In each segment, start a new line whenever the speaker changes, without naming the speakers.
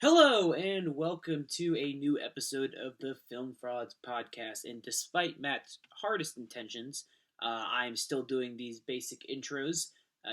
Hello and welcome to a new episode of the Film Frauds podcast. And despite Matt's hardest intentions, I'm still doing these basic intros,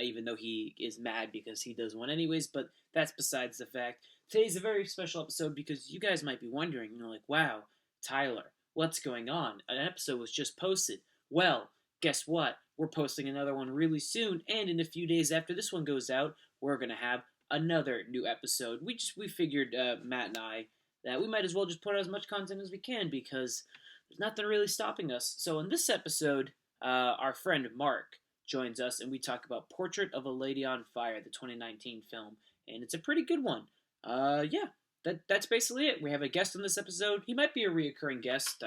even though he is mad because he does one anyways. But that's besides the fact. Today's a very special episode because you guys might be wondering, wow, Tyler, what's going on? An episode was just posted. Well, guess what? We're posting another one really soon, and in a few days after this one goes out, we're gonna have another new episode. We figured, Matt and I, that we might as well just put out as much content as we can because there's nothing really stopping us. So in this episode, our friend Mark joins us and we talk about Portrait of a Lady on Fire, the 2019 film, and it's a pretty good one. Yeah, that's basically it. We have a guest on this episode. He might be a reoccurring guest.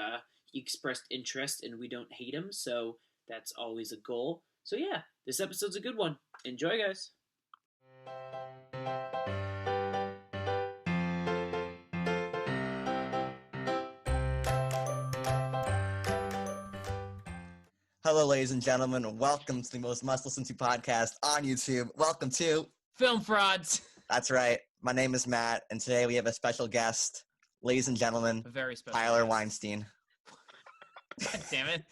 He expressed interest and we don't hate him, so that's always a goal. So yeah, this episode's a good one. Enjoy, guys.
Hello, ladies and gentlemen, and welcome to the most must-listen to podcast on YouTube. Welcome to
Film Frauds.
That's right. My name is Matt, and today we have a special guest, ladies and gentlemen,
A very special
Tyler
guest.
Weinstein.
God damn it.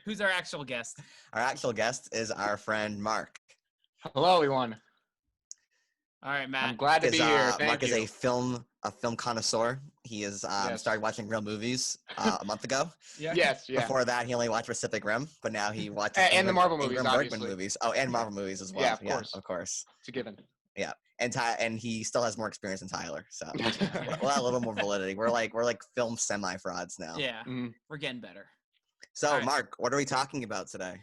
Who's our actual guest?
Our actual guest is our friend Mark.
Hello, everyone.
All right, Matt.
I'm glad to be here. Thank
Mark
you.
is a film connoisseur. He has
Yes.
started watching real movies a month ago.
Yes, yeah.
Before that, he only watched Pacific Rim, but now he watches
And the Marvel movies,
Ingrid Bergman
obviously.
movies. Oh, and Marvel movies as well.
Yeah, of course. It's a given.
And he still has more experience than Tyler, so we'll have a little more validity. We're like film semi-frauds now.
Yeah,
Mhm.
we're getting better.
So,
All right.
Mark, what are we talking about today?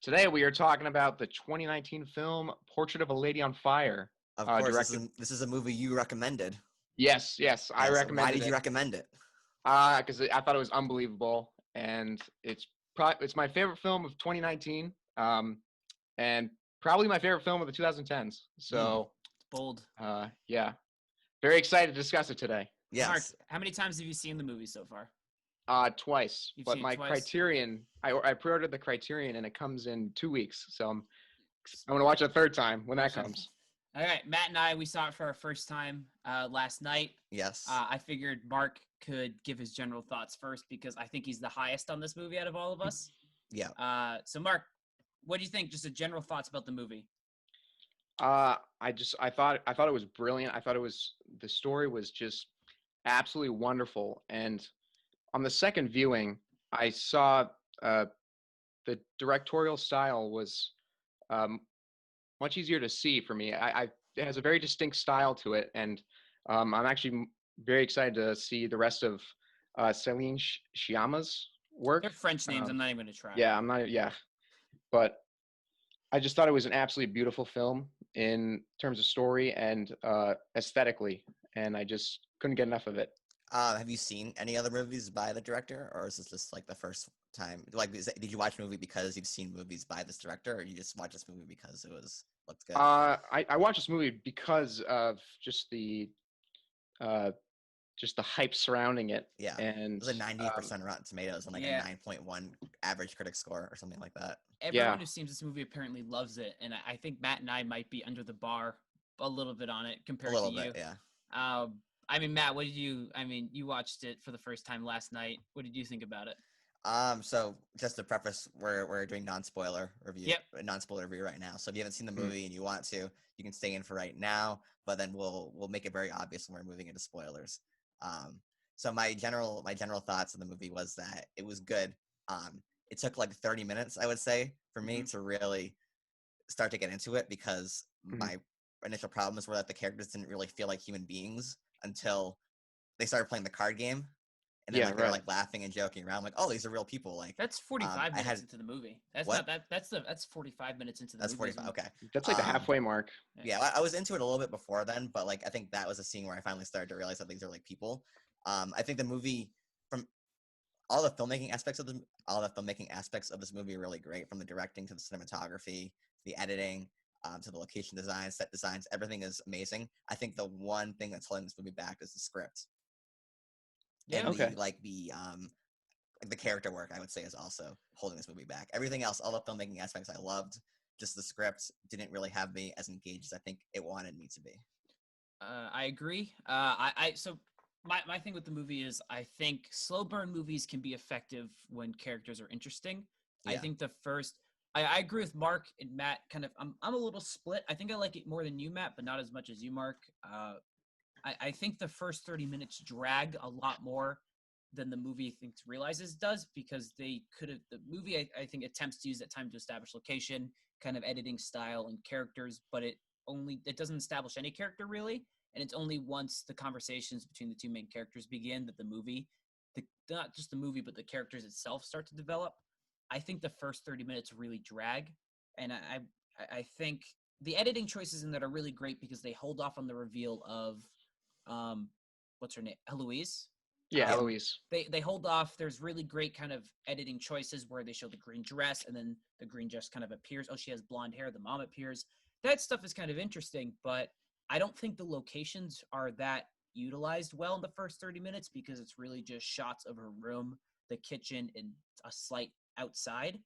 Today we are talking about the 2019 film Portrait of a Lady on Fire.
Of course,
directed-
this is a movie you recommended.
Yes, I
Yes,
recommend it.
Why did you recommend it?
Because I thought it was unbelievable, and it's my favorite film of 2019, and probably my favorite film of the 2010s. So,
Bold.
yeah, very excited to discuss it today.
Yes.
Mark, how many times have you seen the movie so far?
Twice,
You've
but
seen it
my
twice?
Criterion, I pre-ordered the Criterion, and it comes in 2 weeks. So I'm gonna watch it a third time when that comes.
All right, Matt and I, we saw it for our first time last night.
Yes.
I figured Mark could give his general thoughts first because I think he's the highest on this movie out of all of us.
Yeah.
So, Mark, what do you think? Just a general thoughts about the movie.
I thought it was brilliant. I thought the story was just absolutely wonderful. And on the second viewing, I saw the directorial style was much easier to see for me. It has a very distinct style to it, and I'm actually very excited to see the rest of Celine Sciamma's work.
They're French names. I'm not even going to try.
Yeah, I'm not. Yeah, but I just thought it was an absolutely beautiful film in terms of story and aesthetically, and I just couldn't get enough of it.
Have you seen any other movies by the director, or is this just like the first time? Like, did you watch a movie because you've seen movies by this director, or you just watch this movie because it looked good?
I watched this movie because of just the hype surrounding it.
Yeah.
And
It was a 90% Rotten Tomatoes and like
yeah.
a 9.1 average critic score or something like that.
Everyone
Yeah.
who sees this movie apparently loves it, and I think Matt and I might be under the bar a little bit on it
A
compared
little
to
bit,
you.
yeah.
Matt, you watched it for the first time last night. What did you think about it?
So just to preface, we're doing non-spoiler review,
Yep.
non-spoiler review right now. So if you haven't seen the
Mhm.
movie and you want to, you can stay in for right now. But then we'll make it very obvious when we're moving into spoilers. So my general thoughts of the movie was that it was good. It took like 30 minutes, I would say, for me to really start to get into it because my initial problems were that the characters didn't really feel like human beings until they started playing the card game. And then
Yeah,
they were
right.
like laughing and joking around, like, oh, these are real people. Like
That's 45
I
minutes
had-
into the movie. That's
What?
not that. That's 45 minutes into the
that's
movie.
45. Okay.
That's like the halfway mark.
Yeah, I was into it a little bit before then, but like I think that was a scene where I finally started to realize that these are like people. I think the movie, from all the filmmaking aspects of this movie are really great. From the directing to the cinematography, the editing, to the location design, set designs, everything is amazing. I think the one thing that's holding this movie back is the script.
Yeah.
And
Okay.
the character work, I would say, is also holding this movie back. Everything else, all the filmmaking aspects I loved. Just the script didn't really have me as engaged as I think it wanted me to be.
I agree. So my thing with the movie is I think slow burn movies can be effective when characters are interesting. I
Yeah.
think the first I agree with Mark and Matt. Kind of, I'm a little split. I think I like it more than you, Matt, but not as much as you, Mark. I think the first 30 minutes drag a lot more than the movie thinks realizes does because they could have the movie I think attempts to use that time to establish location, kind of editing style and characters, but it doesn't establish any character really, and it's only once the conversations between the two main characters begin that the movie, not just the movie but the characters itself start to develop. I think the first 30 minutes really drag, and I think the editing choices in that are really great because they hold off on the reveal of um what's her name, Eloise.
Yeah,
Yeah.
Eloise.
They hold off. There's really great kind of editing choices where they show the green dress and then the green dress kind of appears. Oh, she has blonde hair. The mom appears. That stuff is kind of interesting, but I don't think the locations are that utilized well in the first 30 minutes because it's really just shots of her room, the kitchen, and a slight outside.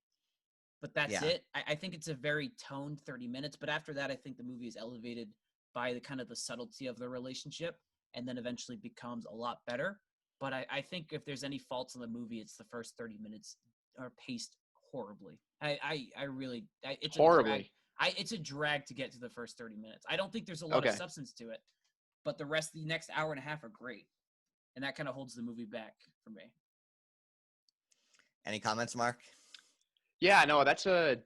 But that's
Yeah.
it. I think it's a very toned 30 minutes. But after that, I think the movie is elevated by the kind of the subtlety of the relationship and then eventually becomes a lot better. But I think if there's any faults in the movie, it's the first 30 minutes are paced horribly. I really, it's a drag.
Horribly.
It's a drag to get to the first 30 minutes. I don't think there's a lot of
Okay.
substance to it, but the rest, the next hour and a half are great. And that kind of holds the movie back for me.
Any comments, Mark?
Yeah, no, that's a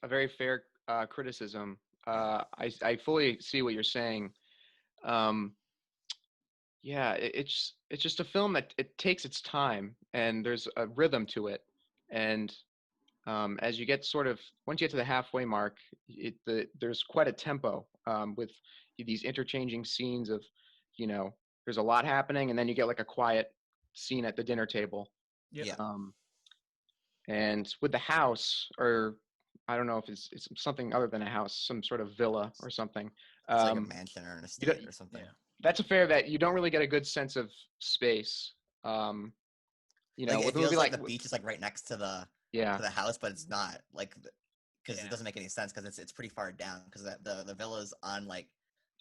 very fair criticism. I fully see what you're saying. Um, yeah, it's just a film that it takes its time and there's a rhythm to it. And as you get sort of once you get to the halfway mark, there's quite a tempo with these interchanging scenes of, there's a lot happening, and then you get like a quiet scene at the dinner table.
Yep.
Yeah.
And with the house, or I don't know if it's something other than a house, some sort of villa or something.
It's like a
Um,
mansion or an
you don't,
estate or something.
Yeah.
that's a fair that you don't really get a good sense of space. Um,
Like it
with a
feels
movie
like
like
the beach is like right next to
yeah,
the house, but it's not like because
Yeah.
it doesn't make any sense because it's pretty far down because the villa's on like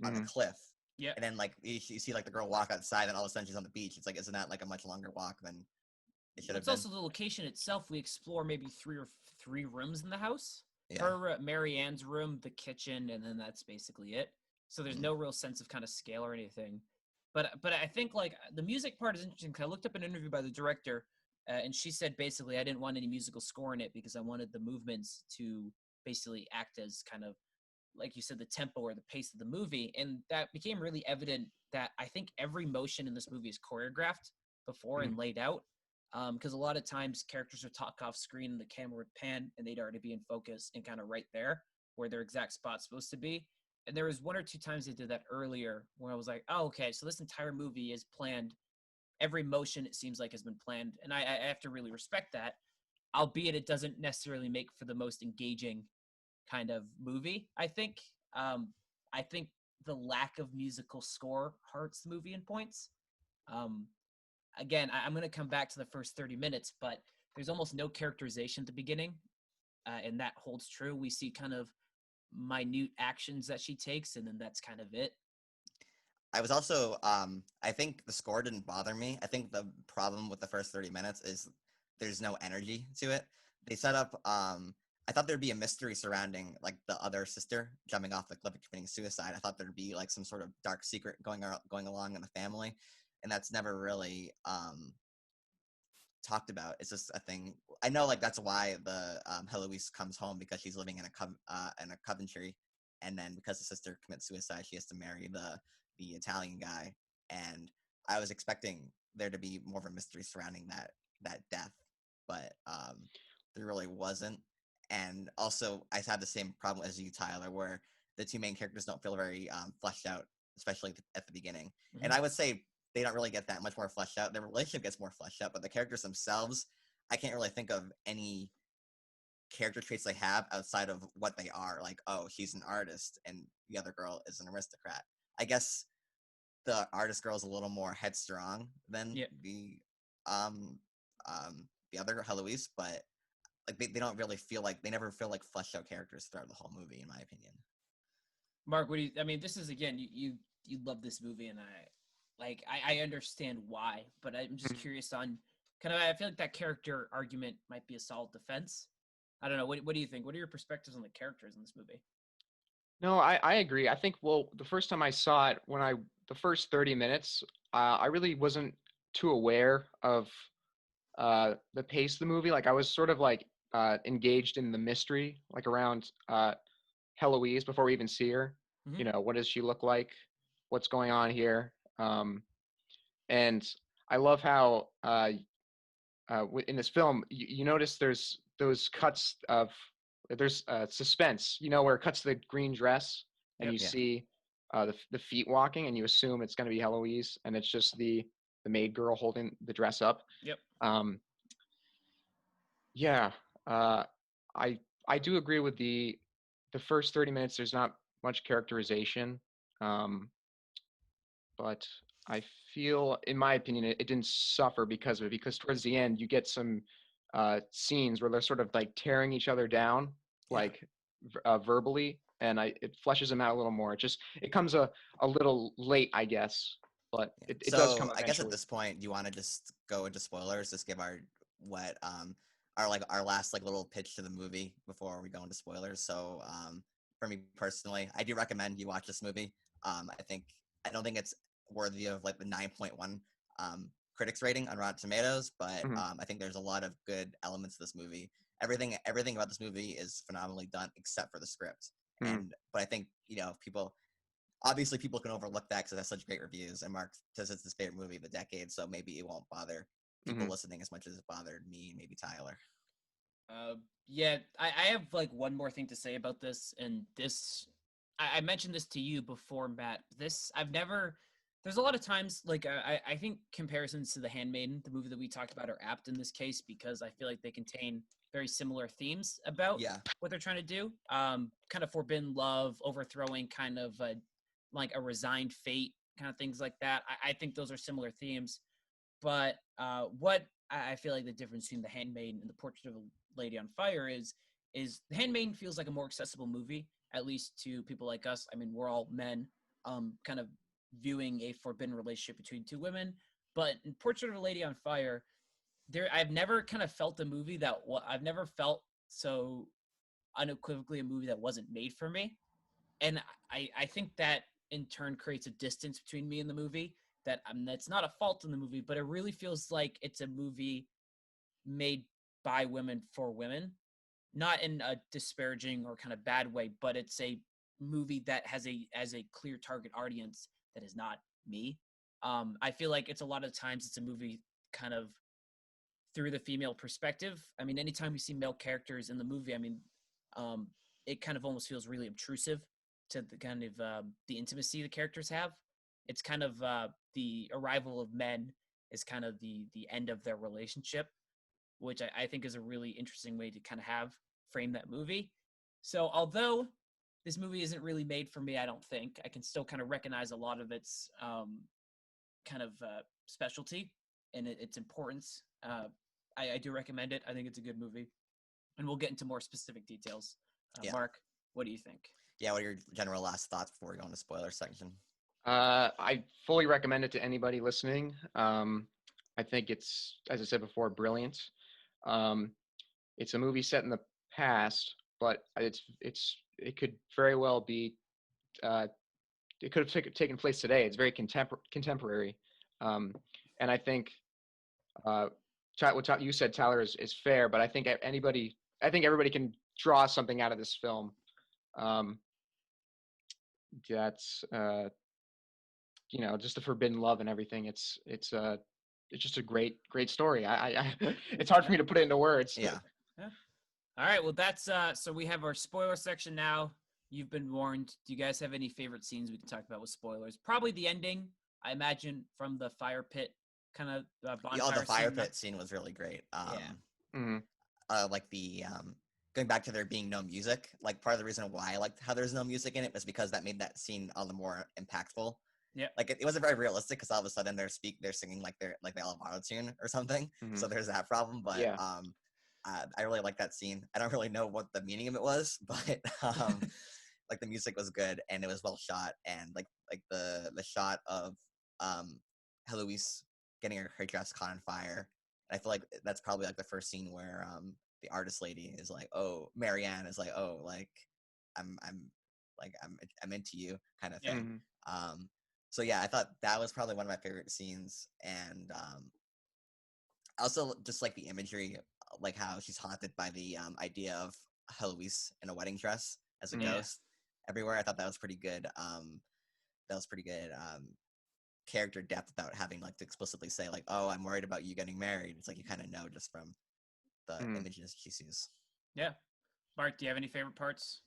on the
mhm.
cliff,
Yeah.
and then like you see like the girl walk outside, and all of a sudden she's on the beach. It's like isn't that like a much longer walk than it should
Well,
have
it's
been?
also the location itself. We explore maybe three rooms in the house.
Yeah.
Her Mary Ann's room, the kitchen, and then that's basically it. So there's
Mm.
no real sense of kind of scale or anything. But I think like the music part is interesting because I looked up an interview by the director, and she said basically I didn't want any musical score in it because I wanted the movements to basically act as kind of like you said the tempo or the pace of the movie, and that became really evident that I think every motion in this movie is choreographed before and
Mhm.
laid out because a lot of times characters would talk off screen and the camera would pan and they'd already be in focus and kind of right there where their exact spot's supposed to be. And there was one or two times they did that earlier where I was like, oh, okay, so this entire movie is planned. Every motion it seems like has been planned, and I have to really respect that, albeit it doesn't necessarily make for the most engaging kind of movie. Um, I think the lack of musical score hurts the movie in points. Um, Again, I'm going to come back to the first 30 minutes, but there's almost no characterization at the beginning, and that holds true. We see kind of minute actions that she takes, and then that's kind of it.
I was also I think the score didn't bother me. I think the problem with the first 30 minutes is there's no energy to it. They set up I thought there'd be a mystery surrounding like the other sister jumping off the cliff and committing suicide. I thought there'd be like some sort of dark secret going along in the family, and that's never really talked about. It's just a thing. I know like that's why the Heloise comes home because she's living in a Coventry, and then because the sister commits suicide, she has to marry the Italian guy. And I was expecting there to be more of a mystery surrounding that death, but there really wasn't. And also, I had the same problem as you, Tyler, where the two main characters don't feel very fleshed out, especially at the beginning.
Mm-hmm.
And I would say they don't really get that much more fleshed out. Their relationship gets more fleshed out, but the characters themselves, I can't really think of any character traits they have outside of what they are. Like, oh, she's an artist, and the other girl is an aristocrat. I guess the artist girl is a little more headstrong than
Yeah.
um the other Heloise, but like they don't really feel like they never feel like fleshed out characters throughout the whole movie, in my opinion.
Mark, what do you? I mean, this is again, you you love this movie, and I understand why, but I'm just
Mhm.
curious on kind of. I feel like that character argument might be a solid defense. I don't know. What do you think? What are your perspectives on the characters in this movie?
No, I agree. I think, well, the first time I saw it, the first 30 minutes, I really wasn't too aware of the pace of the movie. Like I was sort of like engaged in the mystery, like around Heloise before we even see her.
Hmm.
You know, what does she look like? What's going on here? And I love how in this film you notice there's those cuts of there's suspense. You know, where it cuts to the green dress and
Yep.
you
Yeah.
see the feet walking, and you assume it's going to be Heloise, and it's just the maid girl holding the dress up.
Yep.
Um, Yeah, uh, I I do agree with the first 30 minutes. There's not much characterization, um, but I feel, in my opinion, it didn't suffer because of it. Because towards the end, you get some scenes where they're sort of like tearing each other down,
Yeah.
like verbally, and it fleshes them out a little more. It comes a little late, I guess, but
Yeah.
it does come
So I guess at
eventually.
this point, do you want to just go into spoilers? Just give what our last like little pitch to the movie before we go into spoilers. So for me personally, I do recommend you watch this movie. I don't think it's worthy of like the 9.1 critics rating on Rotten Tomatoes, but
Mhm,
I think there's a lot of good elements to this movie. Everything about this movie is phenomenally done except for the script.
mhm,
But I think people can overlook that because it has such great reviews, and Mark says it's his favorite movie of the decade, so maybe it won't bother people
mhm,
listening as much as it bothered me and maybe Tyler.
Uh, yeah, I have like one more thing to say about this, and this I mentioned this to you before, Matt. This I've never. There's a lot of times like I think comparisons to The Handmaiden, the movie that we talked about, are apt in this case because I feel like they contain very similar themes about
Yeah,
what they're trying to do. Kind of forbidden love, overthrowing kind of like a resigned fate, kind of things like that. I think those are similar themes. But what I feel like the difference between The Handmaiden and The Portrait of a Lady on Fire is The Handmaiden feels like a more accessible movie, at least to people like us. I mean, we're all men, kind of viewing a forbidden relationship between two women. But in Portrait of a Lady on Fire, I've never kind of felt a movie I've never felt so unequivocally a movie that wasn't made for me. And I think that in turn creates a distance between me and the movie that's not a fault in the movie, but it really feels like it's a movie made by women for women, not in a disparaging or kind of bad way, but it's a movie that has a clear target audience that is not me. I feel like it's a lot of times it's a movie kind of through the female perspective. I mean, anytime you see male characters in the movie, I mean, um, it kind of almost feels really obtrusive to the kind of the intimacy the characters have. It's kind of the arrival of men is kind of the end of their relationship, which I think is a really interesting way to kind of have frame that movie. So although this movie isn't really made for me, I don't think I can still kind of recognize a lot of its kind of specialty and its importance. I do recommend it. I think it's a good movie, and we'll get into more specific details.
yeah,
Mark, what do you think?
yeah. What are your general last thoughts before we go into spoiler section?
I fully recommend it to anybody listening. I think it's, as I said before, brilliant. Um, it's a movie set in the past, but it could very well be uh, it could have taken place today. It's very contemporary, um, and I think uh, what you said, Tyler, is fair. But I think everybody can draw something out of this film. Um, that's just the forbidden love and everything. It's just a great story. It's hard for
Yeah,
me to put it into words.
Yeah,
yeah. All right. Well, that's so we have our spoiler section now. You've been warned. Do you guys have any favorite scenes we can talk about with spoilers? Probably the ending, I imagine, from the fire pit kind of
yeah. Oh, the
bonfire
fire
scene.
pit scene was really great.
Yeah.
Mhm,
Like the going back to there being no music. Like part of the reason why I liked how there's no music in it was because that made that scene all the more impactful.
Yeah.
Like it wasn't very realistic because all of a sudden they're singing like they all have auto tune or something.
mhm.
So there's that problem. But
Yeah.
I really like that scene. I don't really know what the meaning of it was, but the music was good and it was well shot, and like the shot of Heloise getting her dress caught on fire. And I feel like that's probably like the first scene where the artist lady is like, oh, Marianne is like, oh, like I'm like I'm into you kind of
Yeah.
thing. So yeah, I thought that was probably one of my favorite scenes, and I also just like the imagery, like how she's haunted by the idea of Heloise in a wedding dress as a
Yeah.
ghost everywhere. I thought that was pretty good. That was pretty good character depth without having like to explicitly say like, oh, I'm worried about you getting married. It's like you kind of know just from the images she sees.
Yeah. Mark, do you have any favorite parts?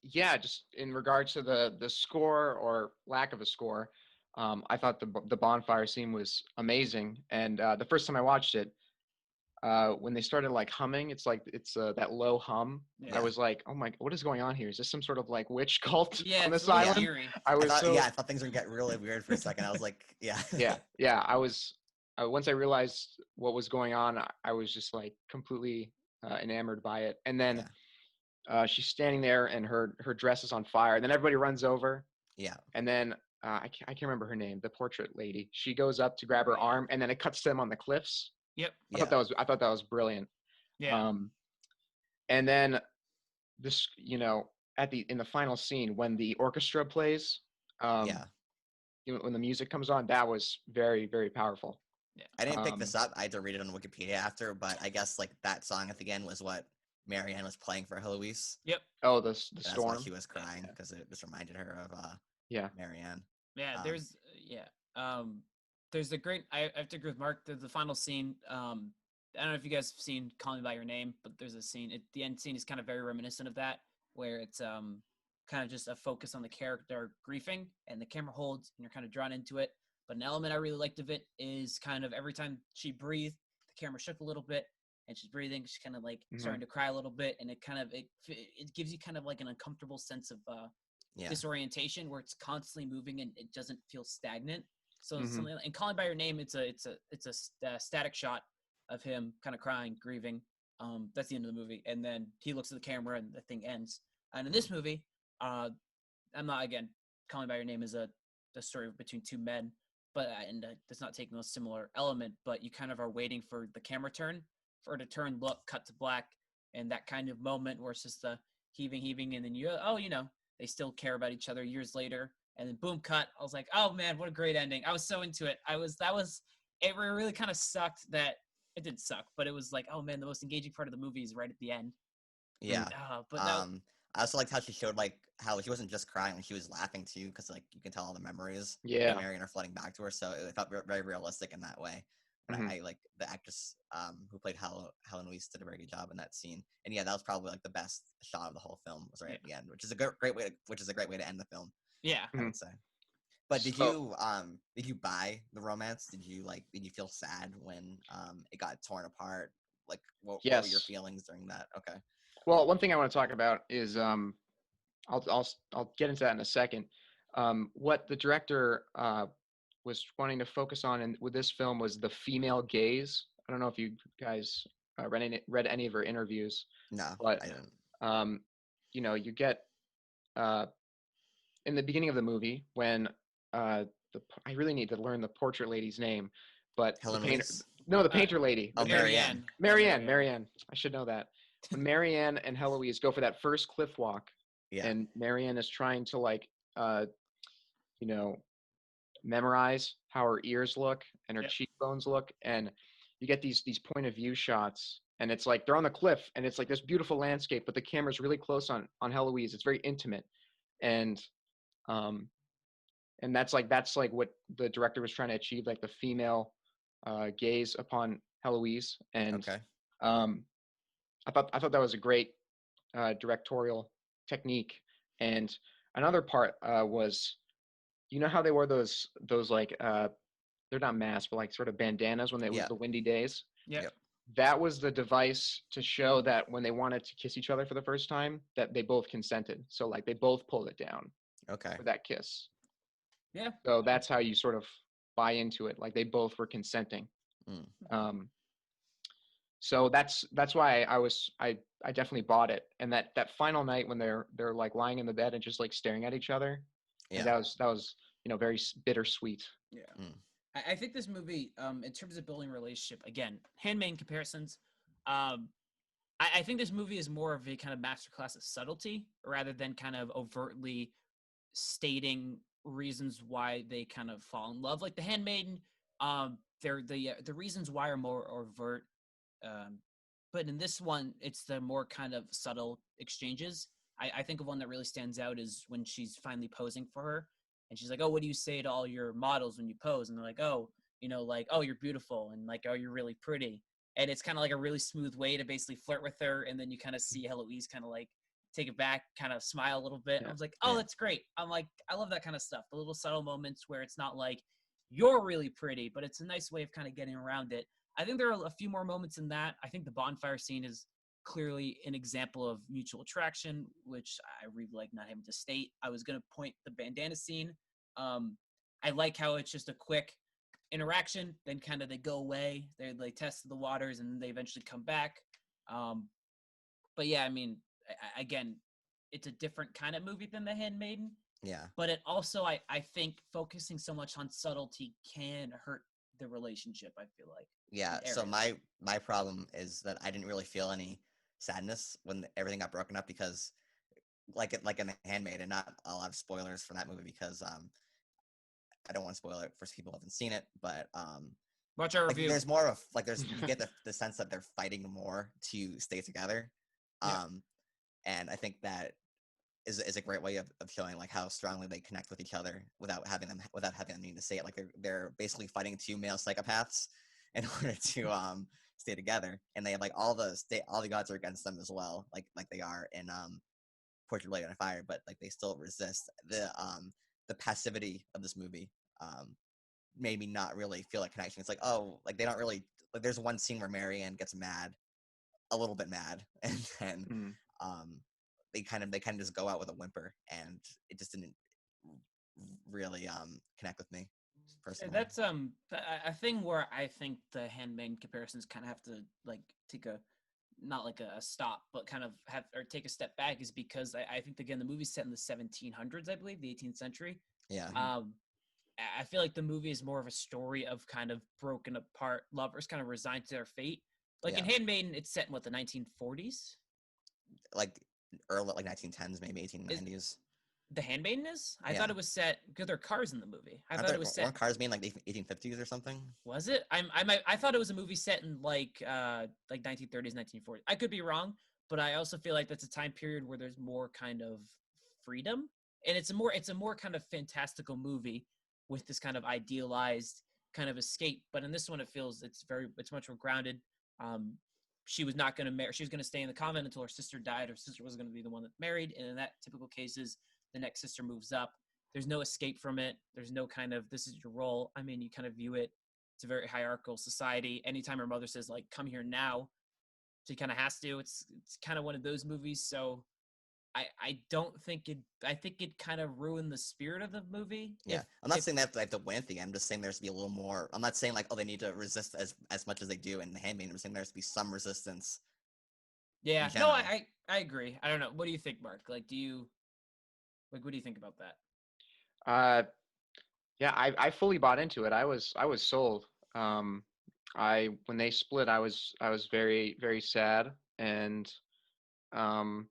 Yeah, just in regards to the score or lack of a score, I thought the bonfire scene was amazing. And the first time I watched it, when they started like humming, it's like it's that low hum.
Yeah.
I was like, oh my, what is going on here? Is this some sort of like witch cult
Yeah,
on
it's
this
really
island?
eerie.
I was
I thought things were gonna get really weird for a second. I was like, yeah.
yeah. I was once I realized what was going on, I was just like completely enamored by it. And then she's standing there and her dress is on fire. And then everybody runs over.
Yeah.
And then I can't remember her name, the portrait lady. She goes up to grab her arm, and then it cuts to them on the cliffs.
Yep.
I thought that was brilliant.
Yeah.
And then this, in the final scene when the orchestra plays, when the music comes on, that was very, very powerful.
Yeah.
I didn't pick this up. I had to read it on Wikipedia after, but I guess like that song at the end was what Marianne was playing for Heloise.
Yep.
Oh, the
That's
storm.
why she was crying, because it just reminded her of Marianne.
Yeah. There's a great. I have to agree with Mark. The final scene. I don't know if you guys have seen "Call Me by Your Name," but there's a scene. The end scene is kind of very reminiscent of that, where it's kind of just a focus on the character grieving, and the camera holds, and you're kind of drawn into it. But an element I really liked of it is kind of every time she breathed, the camera shook a little bit, and she's breathing. She's kind of like starting to cry a little bit, and it kind of it gives you kind of like an uncomfortable sense of disorientation, where it's constantly moving and it doesn't feel stagnant. So something like, and "Calling by Your Name," it's a static shot of him kind of crying, grieving. That's the end of the movie, and then he looks at the camera and the thing ends. And in this movie, I'm not, again, "Calling by Your Name" is a story between two men, but it's not taking a similar element, but you kind of are waiting for the camera turn, for it to turn, look, cut to black, and that kind of moment where it's just the heaving, and then they still care about each other years later, and then boom, cut. I was like, oh man, what a great ending. I was so into it. It really kind of sucked that it did suck, but it was like, oh man, the most engaging part of the movie is right at the end.
Yeah.
But
I also liked how she showed like how she wasn't just crying, she was laughing too, because like you can tell all the memories of Marianne are flooding back to her, so it felt very realistic in that way. And I like the actress who played Helen Weiss did a very good job in that scene. And yeah, that was probably like the best shot of the whole film, was right at the end, which is a great way to end the film.
Yeah,
I would say. But did you buy the romance? Did you feel sad when it got torn apart? Like what were your feelings during that? Okay.
Well, one thing I want to talk about is I'll get into that in a second. What the director was wanting to focus on with this film was the female gaze. I don't know if you guys read any of her interviews.
No,
but
I didn't.
You get in the beginning of the movie when I really need to learn the portrait lady's name, but
Helen
the painter.
Weiss?
No, the painter lady.
Oh, Marianne.
Marianne. I should know that. When Marianne and Heloise go for that first cliff walk, and Marianne is trying to memorize how her ears look and her cheekbones look, and you get these point of view shots, and it's like they're on the cliff, and it's like this beautiful landscape, but the camera's really close on Heloise. It's very intimate, and that's like what the director was trying to achieve, like the female gaze upon Heloise, and I thought that was a great directorial technique. And another part was, how they wore those like they're not masks, but like sort of bandanas when it was the windy days.
Yep.
That was the device to show that when they wanted to kiss each other for the first time, that they both consented. So like they both pulled it down. For that kiss.
Yeah.
So that's how you sort of buy into it. Like they both were consenting. So that's why I definitely bought it. And that final night when they're like lying in the bed and just like staring at each other, like
Yeah.
that was very bittersweet.
Yeah.
Mm.
I think this movie, in terms of building relationship, again, handmaiden comparisons, um, I think this movie is more of a kind of masterclass of subtlety rather than kind of overtly stating reasons why they kind of fall in love. Like the handmaiden, they're the reasons why are more overt, um, but in this one, it's the more kind of subtle exchanges. I think of one that really stands out is when she's finally posing for her, and she's like, "Oh, what do you say to all your models when you pose?" And they're like, "Oh, like, oh, you're beautiful," and like, "Oh, you're really pretty." And it's kind of like a really smooth way to basically flirt with her, and then you kind of see Heloise kind of like take it back, kind of smile a little bit. I
Yeah.
was like, "Oh,
Yeah.
that's great." I'm like, I love that kind of stuff. The little subtle moments where it's not like you're really pretty, but it's a nice way of kind of getting around it. I think there are a few more moments in that. I think the bonfire scene is clearly an example of mutual attraction, which I really like not having to state. I was going to point the bandana scene. I like how it's just a quick interaction, then kind of they go away. They test the waters, and then they eventually come back. Um, but yeah, I mean, again, it's a different kind of movie than The Handmaiden.
Yeah.
But it also, I think, focusing so much on subtlety can hurt the relationship. I feel like.
Yeah. So
Areas.
my problem is that I didn't really feel any sadness when everything got broken up because like in The Handmaid, and not a lot of spoilers for that movie because I don't want to spoil it for people who haven't seen it, but
Watch our
like
review.
there's more of like there's you get the sense that they're fighting more to stay together.
Yeah.
And I think that is a great way of showing like how strongly they connect with each other without having them need to say it. Like they're basically fighting two male psychopaths in order to stay together, and they have like all the gods are against them as well, like they are in Portrait of Lady on Fire, but like they still resist. The passivity of this movie made me not really feel a connection. It's like, oh, like they don't really like. There's one scene where Marianne gets mad, a little bit mad, and then
Mm.
um, they kind of just go out with a whimper, and it just didn't really connect with me personally.
That's a thing where I think the handmaiden comparisons kind of have to like take a not like a stop, but kind of have or take a step back is because I think again the movie's set in the 1700s, I believe, the 18th century.
Yeah,
Um, I feel like the movie is more of a story of kind of broken apart lovers kind of resigned to their fate. Like in
yeah,
Handmaiden, it's set in what the 1940s.
like early like 1910s, maybe
Is
1890s.
the Handmaiden is? I thought
Yeah,
it was set because there are cars in the movie. I
aren't
thought
there
it was set.
weren't cars being like the 1850s or something?
Was it? I thought it was a movie set in like 1930s, 1940s. I could be wrong, but I also feel like that's a time period where there's more kind of freedom, and it's a more kind of fantastical movie with this kind of idealized kind of escape. But in this one, it feels it's much more grounded. Um, she was not going to marry. She was going to stay in the convent until her sister died. Her sister was going to be the one that married, and in that typical cases, the next sister moves up. There's no escape from it. There's no kind of this is your role. I mean, you kind of view it. It's a very hierarchical society. Anytime her mother says like "come here now," she kind of has to. It's kind of one of those movies. So I don't think it. I think it kind of ruined the spirit of the movie.
Yeah, I'm not saying they have to win at the end. I'm just saying there's to be a little more. I'm not saying like, oh, they need to resist as much as they do in The Handmaiden. I'm saying there's to be some resistance in
Yeah, no,
general.
I agree. I don't know. What do you think, Mark? Like, what do you think about that?
Uh, yeah, I fully bought into it. I was sold. Um, I when they split, I was very very sad, and um,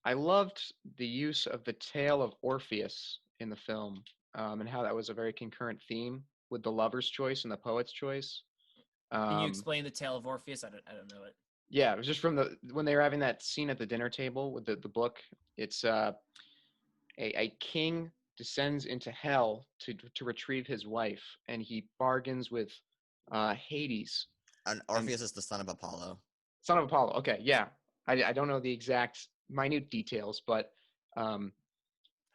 I loved the use of the tale of Orpheus in the film, and how that was a very concurrent theme with the lover's choice and the poet's choice.
Can you
Um,
explain the tale of Orpheus? I don't know it.
yeah, it was just from the when they were having that scene at the dinner table with the book. It's a king descends into hell to retrieve his wife, and he bargains with Hades
And
and
Orpheus is the son of Apollo.
son of Apollo. Okay, yeah, I don't know the exact minute details, but um,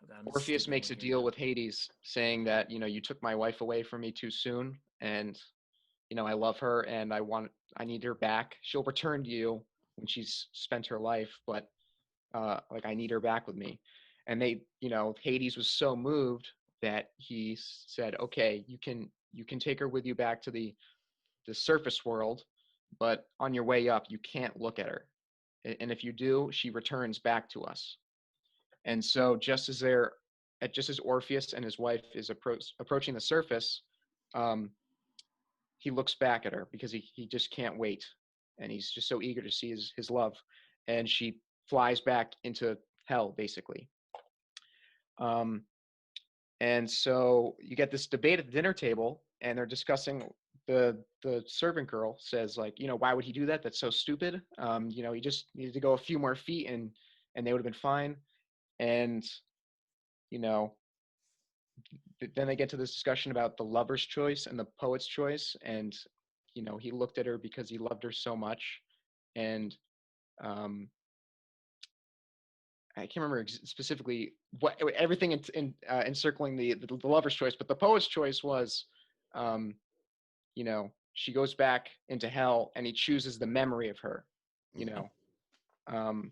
Oh God, I'm just
Orpheus
googling
makes
it
a
here
deal
now.
with Hades, saying that you took my wife away from me too soon, and I love her, and I need her back. She'll return to you when she's spent her life, but like I need her back with me. And Hades was so moved that he said, okay, you can take her with you back to the surface world, but on your way up, you can't look at her. And if you do, she returns back to us. And so just as Orpheus and his wife is approaching the surface, um, he looks back at her because he just can't wait. And he's just so eager to see his love. And she flies back into hell, basically. Um, and so you get this debate at the dinner table, and they're discussing. The servant girl says, like, why would he do that? That's so stupid. He just needed to go a few more feet, and they would have been fine. And you know, then they get to this discussion about the lover's choice and the poet's choice, and he looked at her because he loved her so much. And um, I can't remember specifically what everything encircling the lover's choice, but the poet's choice was, um, she goes back into hell, and he chooses the memory of her. You know, um,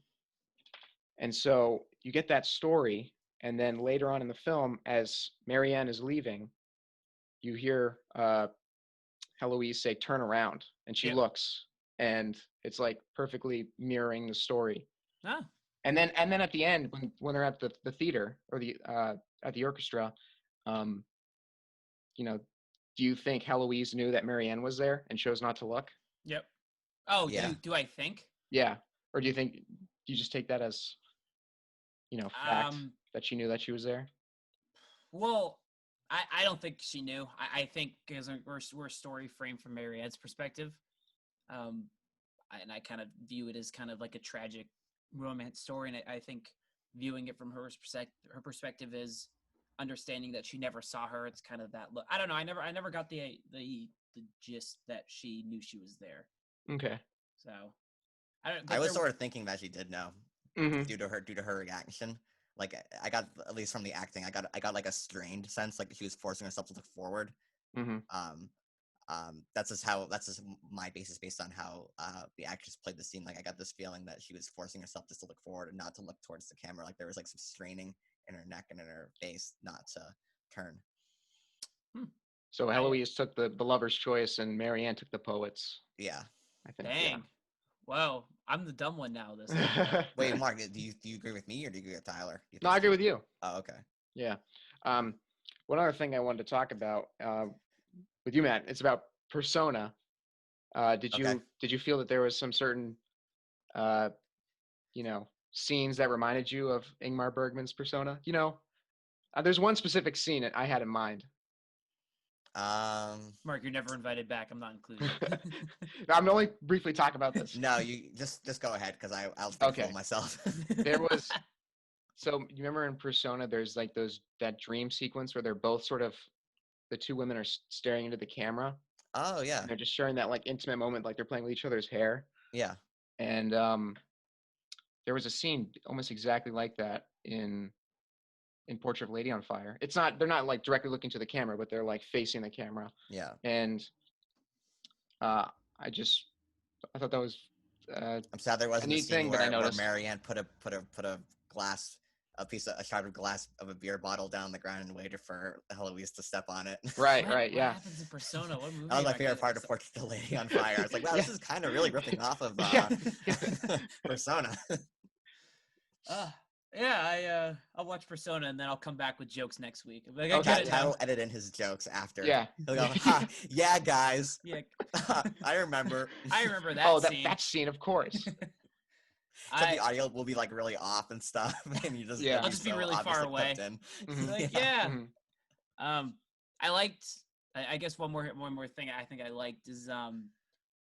and so you get that story, and then later on in the film, as Marianne is leaving, you hear Heloise say, "Turn around," and she looks, and it's like perfectly mirroring the story.
Ah.
And then at the end, when they're at the theater or the at the orchestra, um, do you think Heloise knew that Marianne was there and chose not to look?
Yep. Oh,
Yeah.
do I think?
Yeah. Or do you just take that as fact that she knew that she was there?
Well, I don't think she knew. I think because we're a story framed from Marianne's perspective, and I kind of view it as kind of like a tragic romance story, and I think viewing it from her perspective is understanding that she never saw her. It's kind of that look. I don't know. I never got the gist that she knew she was there.
Okay.
So
I was sort of thinking that she did know,
mm-hmm.
due to her reaction. Like, I got, at least from the acting, I got like a strained sense, like she was forcing herself to look forward.
Mm-hmm.
That's just my basis based on how the actress played the scene. Like, I got this feeling that she was forcing herself just to look forward and not to look towards the camera. Like, there was like some straining in her neck and in her face not to turn.
So Heloise took the lover's choice, and Marianne took the poet's.
Yeah.
I think.
Dang.
Yeah.
Well, I'm the dumb one now. This.
Wait, Mark, do you agree with me or do you agree with Tyler?
No, I agree with you.
Oh, okay.
Yeah. One other thing I wanted to talk about with you, Matt, it's about Persona. Did you feel that there was some certain scenes that reminded you of Ingmar Bergman's Persona? There's one specific scene that I had in mind.
Mark, you're never invited back. I'm not included.
I'm going to only briefly talk about this.
No, you just go ahead because I'll think for myself.
There was. So you remember in Persona, there's like that dream sequence where they're both sort of, the two women are staring into the camera.
Oh yeah.
And they're just sharing that like intimate moment, like they're playing with each other's hair.
Yeah.
And there was a scene almost exactly like that in Portrait of a Lady on Fire. They're not like directly looking to the camera, but they're like facing the camera.
Yeah.
And I thought that was
I'm sad there wasn't
a
a
neat
scene
thing
where,
that I noticed.
Marianne put a glass, a shard of glass of a beer bottle down on the ground and waited for Heloise to step on it.
Right,
what
yeah.
happens in Persona? What movie?
That was my favorite part of Portrait of a Lady on Fire. I was like, wow, this is kind of really ripping off of Persona.
I'll watch Persona and then I'll come back with jokes next week. Like,
Okay, Ty will edit in his jokes after.
Yeah.
He'll go, ha, yeah, guys.
Yeah.
I remember.
I remember that scene.
That scene, of course.
So the audio will be like really off and stuff, and you just
I'll just be really far away. Like, I liked. I guess one more thing I think I liked is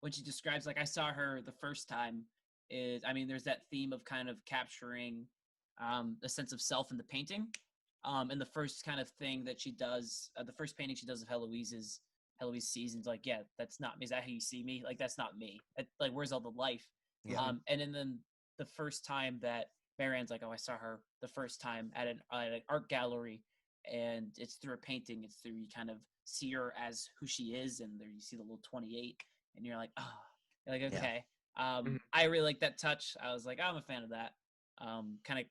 when she describes, like, I saw her the first time. There's that theme of kind of capturing the sense of self in the painting. And the first kind of thing that she does, the first painting she does of Heloise sees and like, yeah, that's not me. Is that how you see me? Like, that's not me. Like, where's all the life?
Yeah.
And then the first time that Marianne's like, oh, I saw her the first time at an art gallery, and it's through a painting. It's through, you kind of see her as who she is, and there you see the little 28, and you're like, oh, you're like, okay. I really like that touch. I was like, I'm a fan of that. Kind of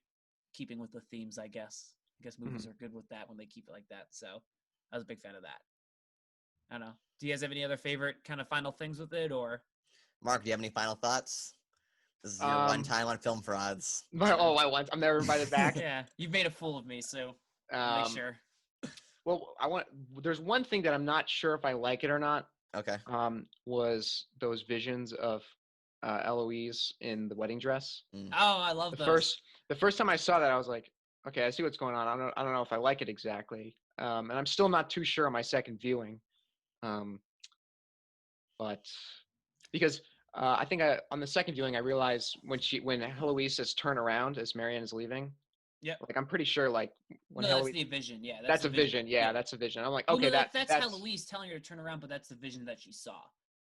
keeping with the themes, I guess. I guess movies are good with that when they keep it like that. So I was a big fan of that. I don't know. Do you guys have any other favorite kind of final things with it, or?
Mark, do you have any final thoughts? This is your one time on Film Frauds.
I'm never invited back.
Yeah, you've made a fool of me, so make sure.
Well, there's one thing that I'm not sure if I like it or not.
Okay.
Was those visions of Eloise in the wedding dress.
Oh, I love those.
The first time I saw that, I was like, okay, I see what's going on. I don't know if I like it exactly. And I'm still not too sure on my second viewing. But because I think on the second viewing, I realized when Heloise says turn around as Marianne is leaving.
Yeah.
Like I'm pretty sure like when
that's the vision. Yeah.
That's a vision. Yeah, that's a vision. I'm like, okay,
that's Heloise telling her to turn around, but that's the vision that she saw.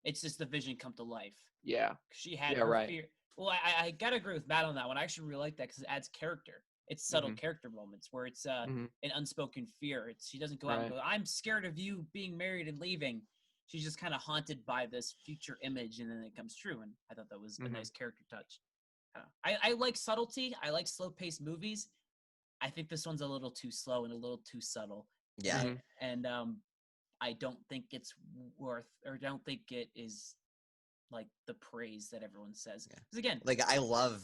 It's just the vision come to life.
Yeah.
She had her fear. Well, I gotta agree with Matt on that one. I actually really like that because it adds character. It's subtle character moments where it's an unspoken fear. She doesn't go out and go, I'm scared of you being married and leaving. She's just kind of haunted by this future image, and then it comes true. And I thought that was a nice character touch. I like subtlety. I like slow-paced movies. I think this one's a little too slow and a little too subtle.
Yeah.
And I don't think it's don't think it is like the praise that everyone says. Because again,
like I love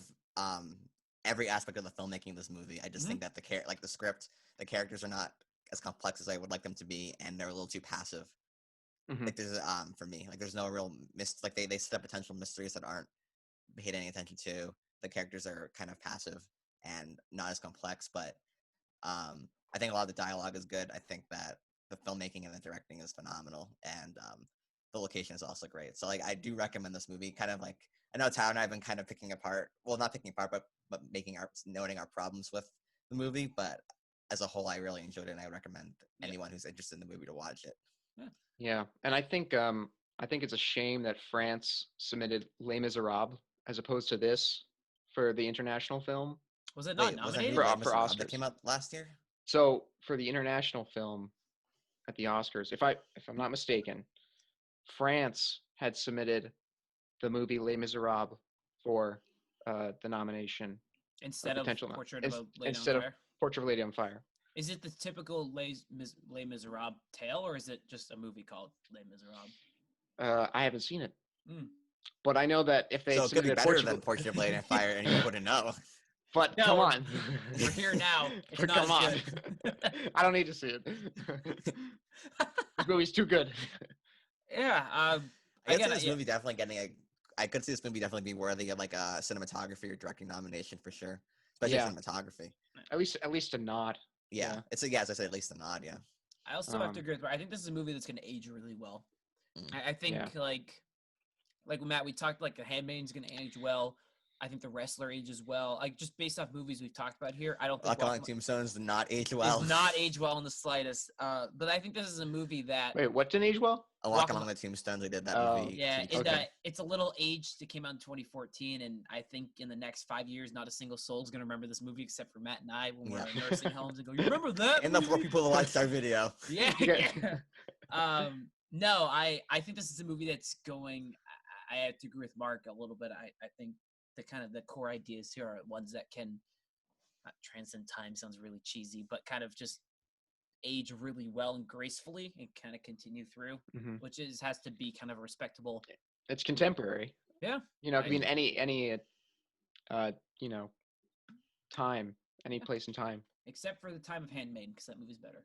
every aspect of the filmmaking of this movie. I just think that the script, the characters are not as complex as I would like them to be, and they're a little too passive. Like there's for me, like there's no real like they set up potential mysteries that aren't paid any attention to. The characters are kind of passive and not as complex, but I think a lot of the dialogue is good. I think that the filmmaking and the directing is phenomenal, and the location is also great. So like I do recommend this movie. Kind of like I know Tyler and I have been kind of not picking apart, but noting our problems with the movie. But as a whole, I really enjoyed it, and I recommend anyone who's interested in the movie to watch it.
Yeah, and I think it's a shame that France submitted Les Miserables as opposed to this for the international film.
Was it not nominated
for Oscars?
That came out last year.
So for the international film at the Oscars, if I'm not mistaken, France had submitted the movie Les Miserables for the nomination
instead of Portrait of a
Lady on Fire.
Is it the typical Les Miserables tale, or is it just a movie called Les Miserables?
I haven't seen it, but I know that if they
submitted it better than Portrait of a Lady on Fire, and you wouldn't know.
But no, come on,
we're here now. It's not
come on, I don't need to see it. This movie's too good.
Yeah,
I could see this movie definitely I could see this movie definitely be worthy of like a cinematography or directing nomination for sure, especially cinematography.
At least a nod.
Yeah, it's as I said, at least a nod. Yeah.
I also have to agree with. I think this is a movie that's going to age really well. I think like Matt, we talked like The Handmaid's going to age well. I think The Wrestler ages well. Like just based off movies we've talked about here, I don't think
Walk on Tombstones did not age well.
Does not age well in the slightest. But I think this is a movie that.
Wait, what didn't age well?
Walk Along the Tombstones. They did that movie.
Yeah, it's a little aged. It came out in 2014, and I think in the next 5 years, not a single soul is going to remember this movie except for Matt and I when we're in nursing homes and go, "You remember that?"
And the 4 people that watched our video.
Yeah. No, I think this is a movie that's going. I have to agree with Mark a little bit. I think the core ideas here are ones that can not transcend time. Sounds really cheesy, but kind of just age really well and gracefully and kind of continue through, which has to be kind of respectable.
It's contemporary.
Yeah.
It can be in any time, any place in time.
Except for the time of Handmaid, because that movie's better.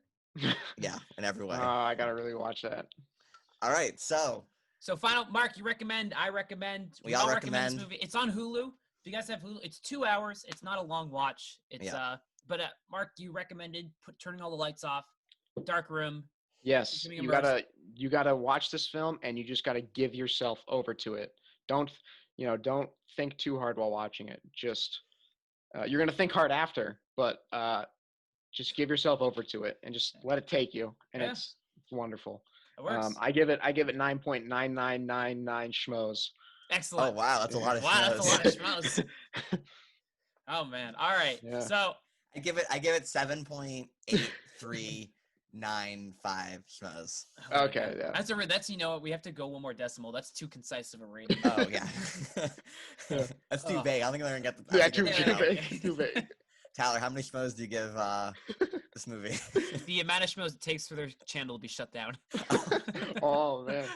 Yeah, in every way.
I gotta really watch that.
All right, so
final, Mark, you recommend, I recommend.
We all recommend
this movie. It's on Hulu. If you guys have Hulu, it's 2 hours. It's not a long watch. It's but Mark, you recommended turning all the lights off, dark room.
Yes, you gotta watch this film, and you just gotta give yourself over to it. Don't think too hard while watching it. Just you're gonna think hard after, but just give yourself over to it and just let it take you, and it's wonderful.
It works.
I give it 9.9999 schmoes.
Excellent.
Oh wow, that's a lot of schmoes.
That's a lot of schmoes. Oh man. All right.
Yeah.
So
I give it 7.8395 schmoes.
Okay, yeah.
That's we have to go one more decimal. That's too concise of a rating.
Oh yeah. That's too vague. I don't think they're gonna get the.
Yeah, too vague. Too vague.
Tyler, how many schmoes do you give this movie?
The amount of schmoes it takes for their channel to be shut down.
Oh man.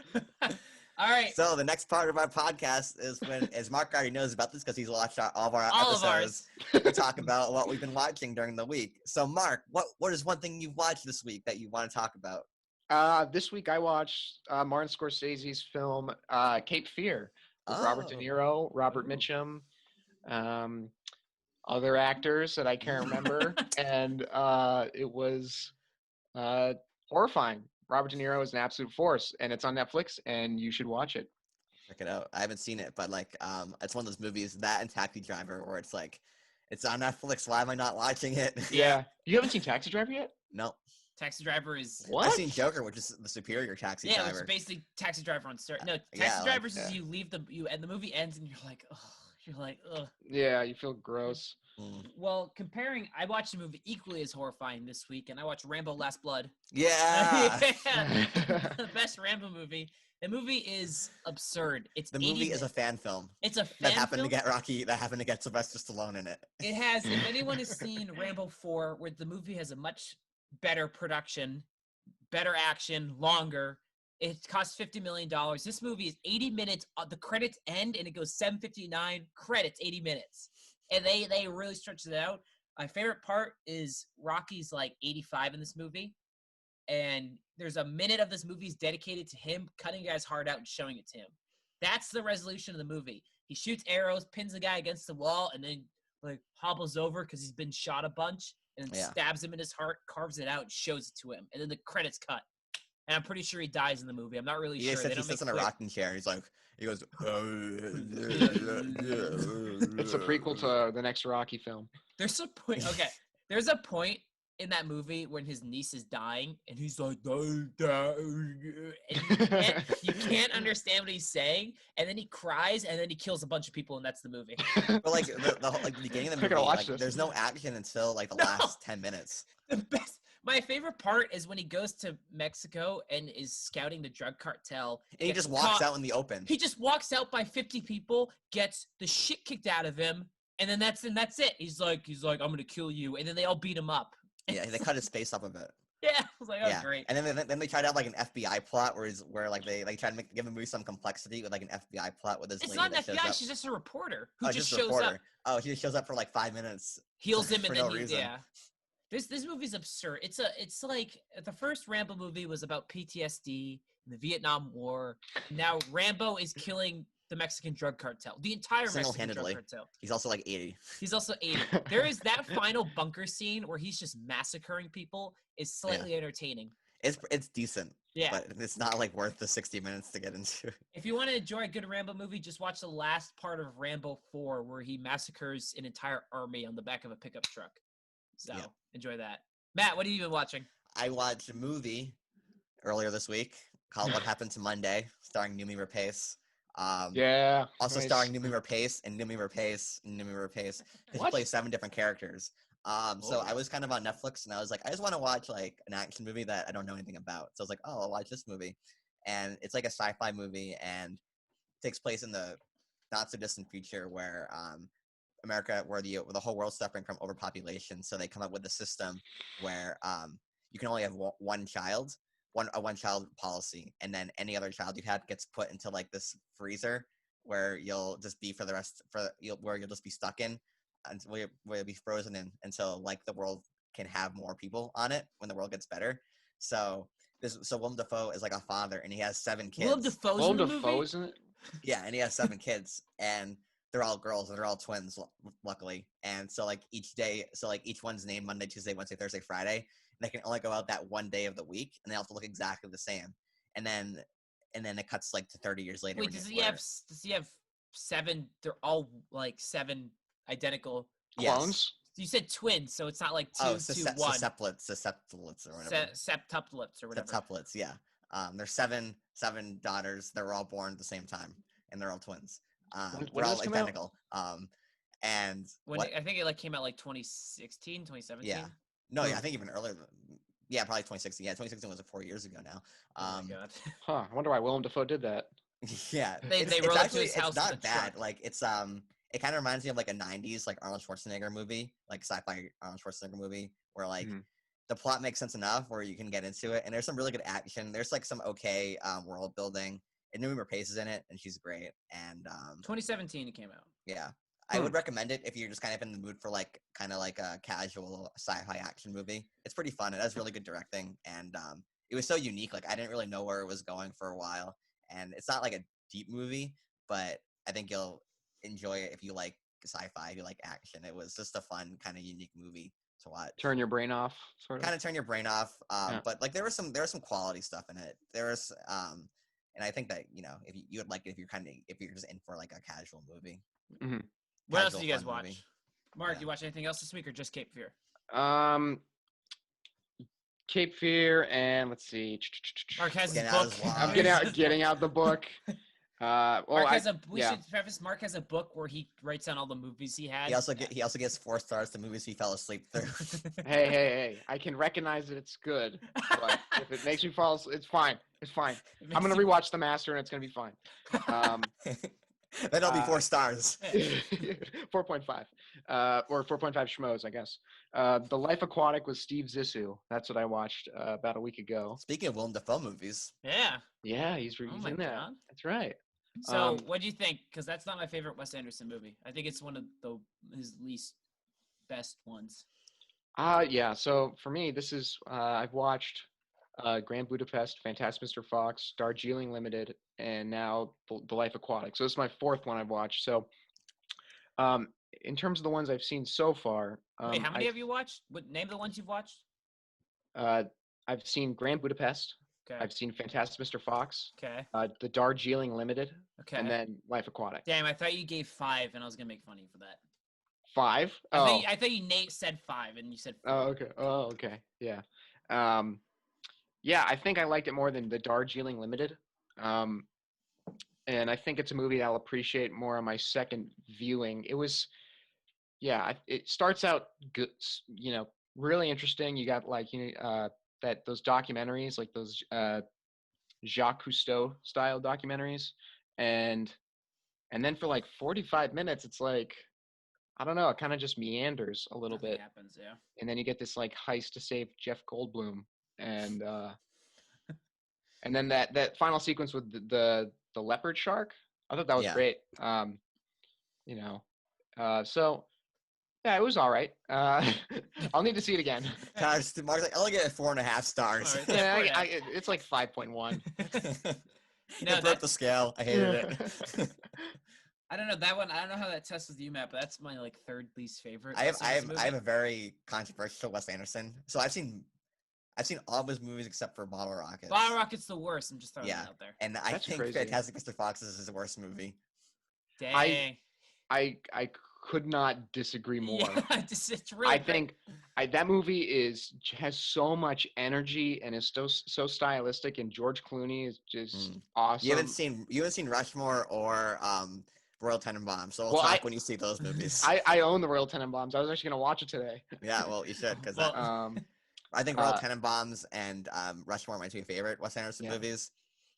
All right.
So the next part of our podcast is when, as Mark already knows about this because he's watched all of our
All of
episodes,
ours.
we talk about what we've been watching during the week. So Mark, what is one thing you've watched this week that you want to talk about?
This week I watched Martin Scorsese's film Cape Fear with Robert De
Oh.
Niro, Robert
Ooh.
Mitchum, um, other actors that I can't remember, and it was horrifying. Robert De Niro is an absolute force, and it's on Netflix, and you should watch it.
Check it out. I haven't seen it, but like, it's one of those movies, that and Taxi Driver, where it's like, it's on Netflix. Why am I not watching it?
Yeah. You haven't seen Taxi Driver yet?
No.
Taxi Driver is
What?
I've seen Joker, which is the superior Taxi
yeah,
Driver.
it's basically Taxi Driver on steroids. No, Taxi
yeah, like,
Drivers
yeah.
is you leave and the movie ends and you're like, ugh.
Yeah, you feel gross.
Mm.
Well, comparing, I watched a movie equally as horrifying this week, and I watched Rambo: Last Blood.
Yeah.
Yeah, the best Rambo movie. The movie is absurd. It's
The
80
movie is a
minutes.
fan film
It's a
that
fan
happened
film.
that happened to get Sylvester Stallone in it.
It has, if anyone has seen Rambo 4, where the movie has a much better production, better action, longer. It costs $50 million. This movie is 80 minutes. The credits end and it goes 7:59. Credits 80 minutes, and they really stretch it out. My favorite part is Rocky's like 85 in this movie, and there's a minute of this movie is dedicated to him cutting a guy's heart out and showing it to him. That's the resolution of the movie. He shoots arrows, pins the guy against the wall, and then like hobbles over because he's been shot a bunch, and then stabs him in his heart, carves it out, and shows it to him, and then the credits cut. And I'm pretty sure he dies in the movie. I'm not really sure.
He sits in a rocking chair. He goes.
It's a prequel to the next Rocky film.
There's a point. Okay, there's a point in that movie when his niece is dying, and he's like, and you can't understand what he's saying, and then he cries, and then he kills a bunch of people, and that's the movie.
But like the beginning of the movie, like, there's no action until like the last 10 minutes.
The best. My favorite part is when he goes to Mexico and is scouting the drug cartel.
And he just walks out in the open.
He just walks out by 50 people, gets the shit kicked out of him, and then that's it. He's like, I'm gonna kill you, and then they all beat him up.
Yeah, they cut his face off a bit.
Yeah, I was like, oh, great.
And then they try to have like an FBI plot where like they like try to give the movie some complexity with like an FBI plot with this.
It's
lady
not an
that
FBI.
shows
She's just a reporter who just
a
shows
reporter.
up.
Oh, he just shows up for like 5 minutes.
Heals him, and then
reason.
yeah. This movie's absurd. It's like the first Rambo movie was about PTSD, the Vietnam War. Now Rambo is killing the Mexican drug cartel, the entire Mexican drug cartel.
He's also like 80.
He's also 80. There is that final bunker scene where he's just massacring people is slightly entertaining.
It's decent.
Yeah,
but it's not like worth the 60 minutes to get into.
If you want to enjoy a good Rambo movie, just watch the last part of Rambo 4 where he massacres an entire army on the back of a pickup truck. So enjoy that. Matt, what have you been watching?
I watched a movie earlier this week called What Happened to Monday, starring Noomi Rapace. Also starring Noomi Rapace and Noomi Rapace and Noomi Rapace. She plays 7 different characters. So I was kind of on Netflix and I was like, I just want to watch like an action movie that I don't know anything about. So I was like, oh, I'll watch this movie. And it's like a sci-fi movie and takes place in the not so distant future where America, where the whole world's suffering from overpopulation. So they come up with a system where you can only have one child, one child policy, and then any other child you had gets put into like this freezer where you'll just be where you'll just be stuck in until you'll be frozen in until like the world can have more people on it when the world gets better. So Willem Dafoe is like a father and he has 7 kids.
Willem Dafoe's
in it?
Yeah, and he has 7 kids and they're all girls and they're all twins, luckily. And so like each one's named Monday, Tuesday, Wednesday, Thursday, Friday. And they can only go out that one day of the week and they have to look exactly the same. And then it cuts like to 30 years later.
Wait, does he have 7? They're all like 7 identical
clones?
Yes.
You said twins, so it's not like 2, 1.
Septuplets or whatever.
Septuplets or whatever.
Septuplets, yeah. There's 7 daughters. They're all born at the same time, and they're all twins. They're all identical. And
I think it like came out like 2016, 2017.
Yeah. No, yeah, I think even earlier. Yeah, probably 2016. Yeah, 2016 was 4 years ago now.
Oh my god.
I wonder why Willem Dafoe did that.
Yeah, it's not bad. Like it's it kind of reminds me of like a 90s like Arnold Schwarzenegger movie, like sci-fi Arnold Schwarzenegger movie, where like the plot makes sense enough where you can get into it, and there's some really good action. There's like some okay world building, Inumi Rapace is in it, and she's great. And
2017 it came out.
yeah, I would recommend it if you're just kind of in the mood for like kind of like a casual sci-fi action movie. It's pretty fun. It has really good directing, and it was so unique. Like I didn't really know where it was going for a while, and it's not like a deep movie, but I think you'll enjoy it if you like sci-fi, if you like action. It was just a fun kind of unique movie to watch.
Turn your brain off, sort of.
Kind of turn your brain off,
Yeah.
but like there was some quality stuff in it. There was and I think that if you would like it if you're just in for like a casual movie.
Mm-hmm.
What else
Casual
did you guys
fun
watch?
movie.
Mark,
Yeah.
you watch anything else this week or just Cape Fear?
Cape Fear, and let's see.
Mark has his
Getting out
book.
his log.
I'm getting out the book.
We should preface. Mark has a book where he writes down all the movies he had.
He also gets 4 stars to movies he fell asleep through.
Hey! I can recognize that it's good, but if it makes me fall asleep, it's fine. It's fine. I'm gonna rewatch The Master, and it's gonna be fine.
Then it'll be 4 stars.
4.5, or 4.5 schmoes, I guess. The Life Aquatic with Steve Zissou. That's what I watched about a week ago.
Speaking of Willem Dafoe movies,
Yeah, he's
Oh
in
my
that.
God.
That's right.
So, what do you think? Because that's not my favorite Wes Anderson movie. I think it's one of his least best ones.
Yeah. So for me, this is I've watched Grand Budapest, Fantastic Mr. Fox, Darjeeling Limited, and now The Life Aquatic. So this is my 4th one I've watched. So in terms of the ones I've seen so far,
Wait, how many have you watched? Name the ones you've watched.
I've seen Grand Budapest.
Okay.
I've seen Fantastic Mr. Fox.
Okay.
The Darjeeling Limited.
Okay.
And then Life Aquatic.
Damn, I thought you gave 5, and I was gonna make fun of you for that.
5?
I thought you said 5, and you said 4.
Okay. Yeah. Yeah, I think I liked it more than the Darjeeling Limited. And I think it's a movie that I'll appreciate more on my second viewing. It was, it starts out good, really interesting. You got like, those documentaries, like those Jacques Cousteau style documentaries. And then for like 45 minutes, it's like, I don't know, it kind of just meanders a little bit.
Happens, yeah.
And then you get this like heist to save Jeff Goldblum. And and then that final sequence with the leopard shark, I thought that was great. So yeah, it was all right. I'll need to see it again.
Mark's like, I'll get 4.5 stars.
Right,
Yeah, it's like 5.1.
No,
broke the scale. I hated it.
I don't know that one. I don't know how that tests with you, Matt, but that's my like 3rd least favorite.
I have a very controversial Wes Anderson. So I've seen all of his movies except for Bottle Rockets.
Bottle Rockets the worst. I'm just throwing it out there.
And I think
crazy.
Fantastic Mr. Fox is his worst movie.
Dang.
I could not disagree more.
Yeah, it's really
I think that movie has so much energy and is so stylistic, and George Clooney is just awesome.
You haven't seen Rushmore or Royal Tenenbaums, so we'll talk when you see those movies.
I own the Royal Tenenbaums. I was actually gonna watch it today.
Yeah, well, you should, because I think Royal Tenenbaums and Rushmore are my 2 favorite Wes Anderson movies.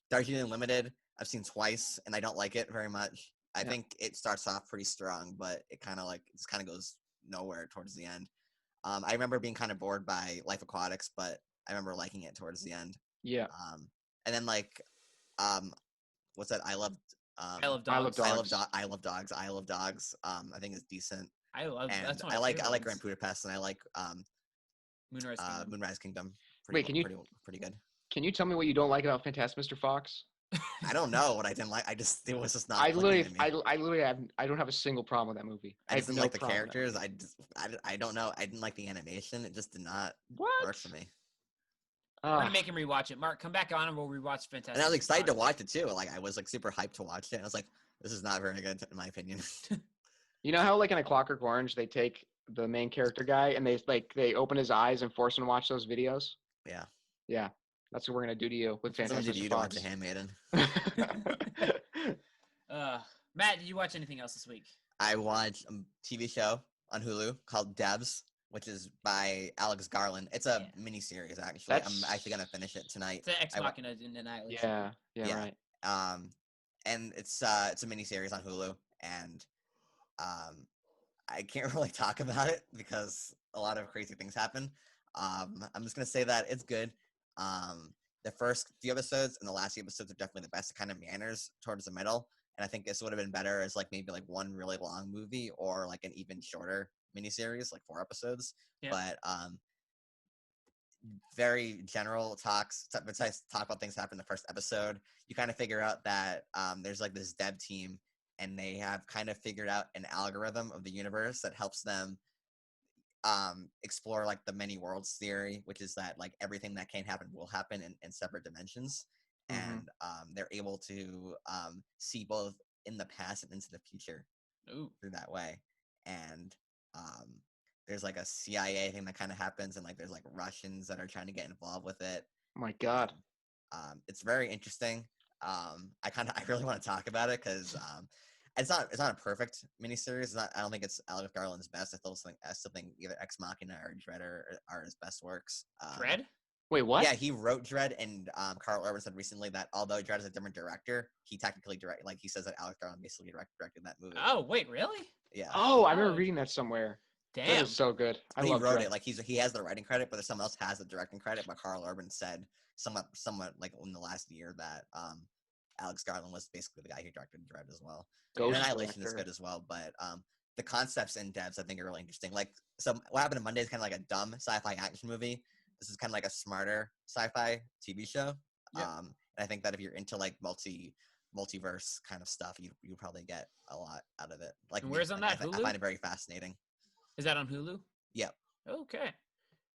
Darjeeling Limited, I've seen twice, and I don't like it very much. I think it starts off pretty strong, but it kind of goes nowhere towards the end. I remember being kind of bored by Life Aquatics, but I remember liking it towards the end.
Yeah.
And then like, what's that? I Love Dogs. I Love Dogs. I think it's decent.
I love.
And
That's
I like Grand Budapest, and I like
Moonrise Kingdom.
Wait, can you
pretty good?
Can you tell me what you don't like about Fantastic Mr. Fox?
I don't know what I didn't like. It was just not.
I don't have a single problem with that movie.
I just didn't like the characters. I don't know. I didn't like the animation. It just did not work for me.
I'm gonna make him rewatch it. Mark, come back on and we'll rewatch Fantastic.
And I was excited to watch it too. Like I was like super hyped to watch it. And I was like, this is not very good in my opinion.
You know how like in A Clockwork Orange they take the main character guy and they open his eyes and force him to watch those videos?
Yeah.
Yeah. That's what we're gonna do to you with Fantastic
Mr. Fox. To Handmaiden.
Matt, did you watch anything else this week?
I watched a TV show on Hulu called Devs, which is by Alex Garland. It's a mini series actually. I'm actually gonna finish it tonight.
It's an Ex Machina in Annihilation.
Yeah, right.
And it's a mini series on Hulu, and I can't really talk about it because a lot of crazy things happen. I'm just gonna say that it's good. the first few episodes and the last few episodes are definitely the best. It kind of meanders towards the middle, and I think this would have been better as like maybe like one really long movie or like an even shorter miniseries, like 4 episodes.
Yeah.
But very general talks. Besides talk about things that happen in the first episode, you kind of figure out that there's like this dev team, and they have kind of figured out an algorithm of the universe that helps them explore like the many worlds theory, which is that like everything that can happen will happen in separate dimensions, and they're able to see both in the past and into the future through that way. And there's like a CIA thing that kind of happens, and like there's like Russians that are trying to get involved with it.
Oh my God.
It's very interesting. I really want to talk about it because it's not a perfect miniseries. It's not. I don't think it's Alex Garland's best. I still think either Ex Machina or Dredd are his best works.
Dredd?
Wait, what?
Yeah, he wrote Dredd, and Carl Urban said recently that although Dredd is a different director, he technically directed. Like he says that Alex Garland basically directed that movie.
Oh, wait, really?
Yeah.
Oh, I remember reading that somewhere. That
Damn.
is so good.
He
love
wrote
Dredd.
it. Like he has the writing credit, but someone else has the directing credit. But Carl Urban said somewhat like in the last year that Alex Garland was basically the guy who directed Dredd as well.
Ghost
And Annihilation is
director.
good as well, but the concepts in Devs I think are really interesting. Like, so What Happened on Monday is kind of like a dumb sci-fi action movie. This is kind of like a smarter sci-fi TV show.
Yep.
And I think that if you're into like multiverse kind of stuff, you probably get a lot out of it. Like,
And where's on that,
I
Hulu?
find it very fascinating.
Is that on Hulu?
Yep.
Okay.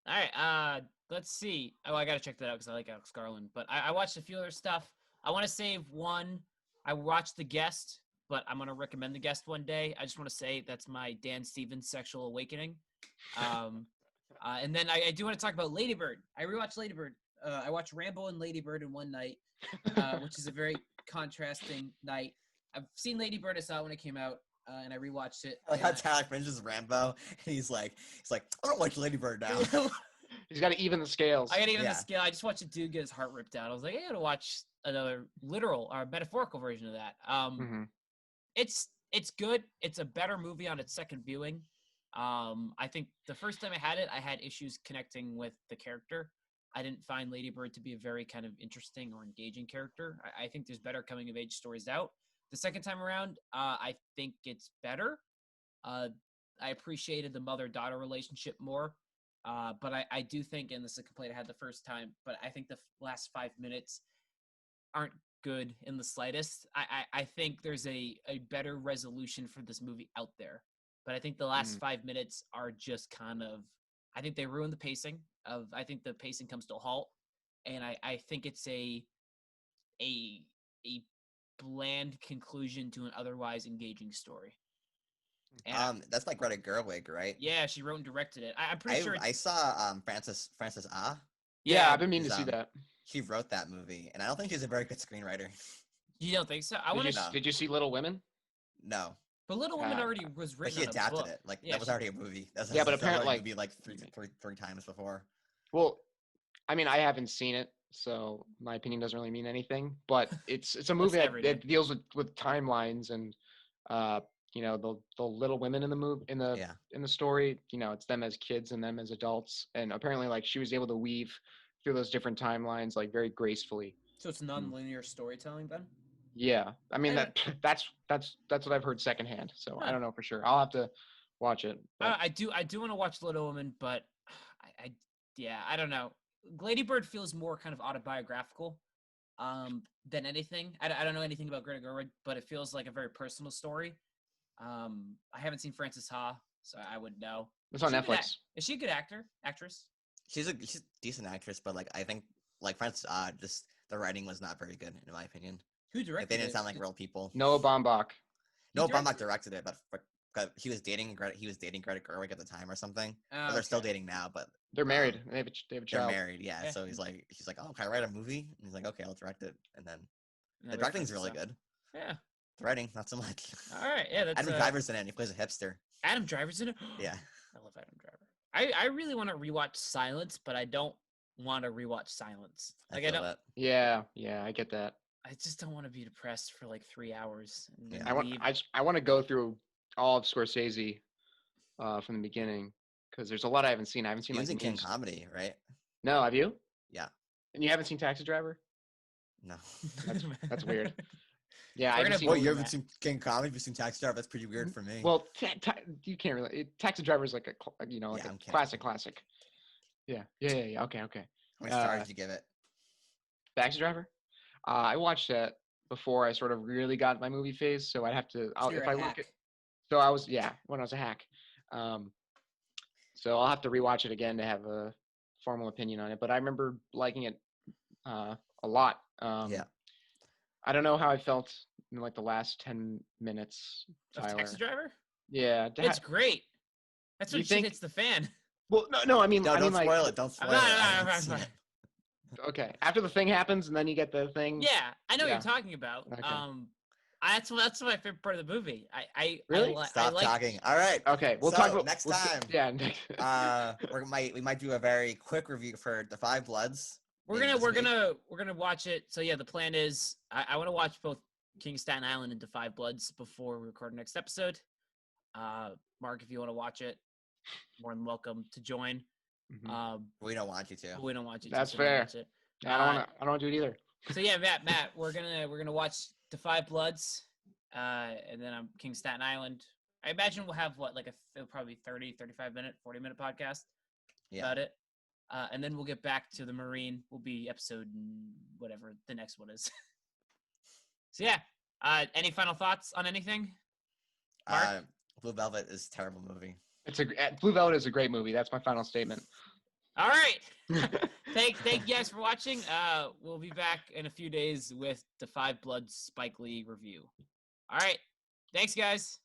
All right. Let's see. Oh, I gotta check that out because I like Alex Garland. But I watched a few other stuff. I want to save one. I watched The Guest, but I'm gonna recommend The Guest one day. I just want to say that's my Dan Stevens sexual awakening. And then I do want to talk about Lady Bird. I rewatched Lady Bird. I watched Rambo and Lady Bird in one night, which is a very contrasting night. I've seen Lady Bird. I saw it when it came out. And I rewatched it.
I like how Tyler finishes Rambo, and he's like, I don't watch Lady Bird now.
He's got to even the scales.
I gotta even the scale. I just watched a dude get his heart ripped out. I was like, I gotta watch another literal or metaphorical version of that. It's good. It's a better movie on its second viewing. I think the first time I had issues connecting with the character. I didn't find Lady Bird to be a very kind of interesting or engaging character. I think there's better coming of age stories out. The second time around, I think it's better. I appreciated the mother-daughter relationship more. But I do think, and this is a complaint I had the first time, but I think the last 5 minutes aren't good in the slightest. I think there's a better resolution for this movie out there. But I think the last 5 minutes are just kind of, I think they ruin the pacing. I think the pacing comes to a halt. And I think it's a bland conclusion to an otherwise engaging story. And
that's like Greta Gerwig, right?
Yeah, she wrote and directed it. I'm pretty sure.
I saw Frances Ah.
Yeah, I've been meaning to see that.
She wrote that movie, and I don't think she's a very good screenwriter.
You don't think so?
Did you see Little Women?
No.
But Little Women already was written.
But she adapted it. Like that was already a movie.
But apparently
movie like three times before.
Well, I mean, I haven't seen it, so my opinion doesn't really mean anything. But it's a movie that deals with timelines and the Little Women in the story. It's them as kids and them as adults, and apparently like she was able to weave through those different timelines like very gracefully.
So it's non-linear storytelling then?
Yeah, I mean that's what I've heard secondhand. So I don't know for sure. I'll have to watch it.
I do want to watch Little Women, but I don't know. Lady Bird feels more kind of autobiographical than anything. I don't know anything about Greta Gerwig, but it feels like a very personal story. I haven't seen Frances Ha, so I would know.
It's on Netflix.
Is she a good actress?
She's a decent actress, but like I think like Frances Ha, just the writing was not very good in my opinion.
Who directed
it? They didn't
it?
sound like real people.
Noah Baumbach.
Noah Baumbach directed it, but he was dating Greta Gerwig at the time or something. But they're still dating now, but
they're married. They have a child.
They're married, yeah. So she's like, oh, can I write a movie? And he's like, okay, I'll direct it. And then the directing's really good.
Yeah.
The writing, not so much.
All right, yeah. That's
Adam Driver's in it. And he plays a hipster.
Adam Driver's in it.
Yeah.
I love Adam Driver. I really want to rewatch Silence, but I don't want to rewatch Silence. Like I don't.
That.
Yeah, I get that.
I just don't want to be depressed for like 3 hours. And
yeah. I want to go through all of Scorsese from the beginning because there's a lot I haven't seen. I haven't seen
he was
like
in King Comedy, right?
No, have you?
Yeah.
And you haven't seen Taxi Driver?
No.
That's weird. Yeah, I
We're
haven't
gonna
seen.
Well,
vote
you
on
haven't
that.
seen King Kong? You've seen Taxi Driver? That's pretty weird for me.
Well, you can't really. Taxi Driver is like a
Yeah,
like
I'm
a
kidding.
classic. Yeah. Okay.
How many stars did you give it?
Taxi Driver. I watched that before I sort of really got my movie phase, so I'd have to.
So you're
If
a
I look
hack.
at. So I was when I was a hack. So I'll have to rewatch it again to have a formal opinion on it. But I remember liking it a lot.
Yeah.
I don't know how I felt in like the last 10 minutes,
Of
Tyler.
Taxi Driver?
Yeah.
It's great. That's
You
when shit
think-
hits the fan.
Well, no. I mean,
No, don't
like,
spoil it. Don't spoil
No,
it.
no,
I
no,
haven't
fine,
seen
fine.
it.
Okay. After the thing happens, and then you get the thing.
Yeah, I know what
Yeah.
you're talking about.
Okay.
That's my favorite part of the movie.
Really?
Stop
like,
talking. All right.
Okay. We'll
So,
talk about
next
we'll
time.
Yeah. Next.
We might do a very quick review for The Five Bloods.
We're
maybe this week.
gonna watch it. So yeah, the plan is I want to watch both King of Staten Island and Five Bloods before we record our next episode. Mark, if you want to watch it, more than welcome to join.
Mhm.
We don't want you to.
We don't want you to.
That's
so don't
fair.
watch it.
I don't want to do it either.
So yeah, Matt, we're gonna watch The Five Bloods, and then King of Staten Island. I imagine we'll have it'll probably 30, 35 minute, 40-minute podcast about it. And then we'll get back to the Marine. Will be episode whatever the next one is. So yeah, any final thoughts on anything? Mark?
Blue Velvet is a terrible movie.
Blue Velvet is a great movie. That's my final statement.
All right. Thank you guys for watching. We'll be back in a few days with the Five Bloods Spike Lee review. All right. Thanks, guys.